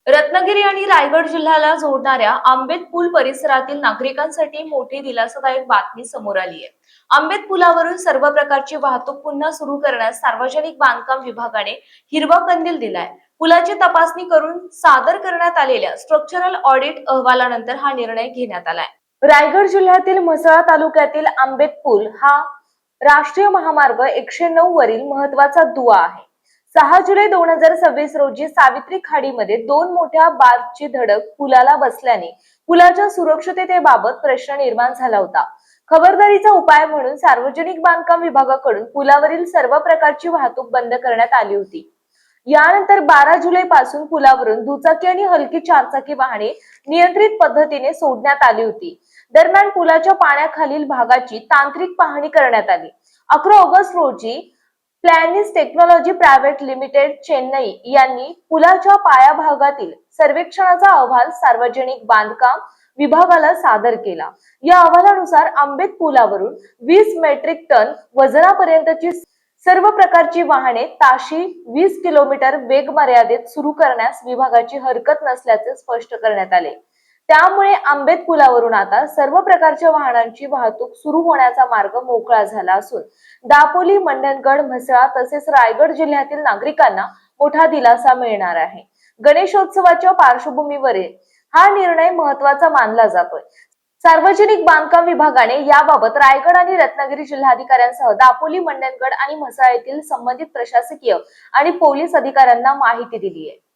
रत्नागिरी आणि रायगड जिल्ह्याला जोडणाऱ्या आंबेत पूल परिसरातील नागरिकांसाठी मोठी दिलासादायक बातमी समोर आली आहे। आंबेत पुलावरून सर्व प्रकारची वाहतूक पुन्हा सुरू करण्यास सार्वजनिक बांधकाम विभागाने हिरवा कंदील दिलाय। पुलाची तपासणी करून सादर करण्यात आलेल्या स्ट्रक्चरल ऑडिट अहवालानंतर हा निर्णय घेण्यात आलाय। रायगड जिल्ह्यातील म्हसळा तालुक्यातील आंबेत पूल हा राष्ट्रीय महामार्ग 109 वरील महत्वाचा दुवा आहे। 6 जुलै 2026 रोजी सावित्री खाडीमध्ये दोन मोठ्या बारची धडक पुलाला बसल्याने पुलाच्या सुरक्षिततेबाबत प्रश्न निर्माण झाला होता। खबरदारीचा उपाय म्हणून सार्वजनिक बांधकाम विभागाकडून पुलावरील सर्व प्रकारची वाहतूक बंद करण्यात आली होती। यानंतर 12 जुलै पासून पुलावरून दुचाकी आणि हलकी चारचाकी वाहने नियंत्रित पद्धतीने सोडण्यात आली होती। दरम्यान पुलाच्या पाण्याखालील भागाची तांत्रिक पाहणी करण्यात आली। 11 ऑगस्ट रोजी प्लॅनिस टेक्नॉलॉजी प्रायव्हेट लिमिटेड चेन्नई यांनी पुलाच्या पायाभागातील सर्वेक्षणाचा अहवाल सार्वजनिक बांधकाम विभागाला सादर केला। या अहवालानुसार आंबेत पुलावरून 20 मेट्रिक टन वजनापर्यंतची सर्व प्रकारची वाहने ताशी 20 किलोमीटर वेग मर्यादेत सुरू करण्यास विभागाची हरकत नसल्याचे स्पष्ट करण्यात आले। त्यामुळे आंबेत पुलावरून आता सर्व प्रकारच्या वाहनांची वाहतूक सुरू होण्याचा मार्ग मोकळा झाला असून दापोली, मंडणगड, म्हसळा तसेच रायगड जिल्ह्यातील नागरिकांना मोठा दिलासा मिळणार आहे। गणेशोत्सवाच्या पार्श्वभूमीवर हा निर्णय महत्त्वाचा मानला जातोय। सार्वजनिक बांधकाम विभागाने याबाबत रायगड आणि रत्नागिरी जिल्हाधिकाऱ्यांसह दापोली, मंडणगड आणि म्हसळा येथील संबंधित प्रशासकीय आणि पोलीस अधिकाऱ्यांना माहिती दिली आहे।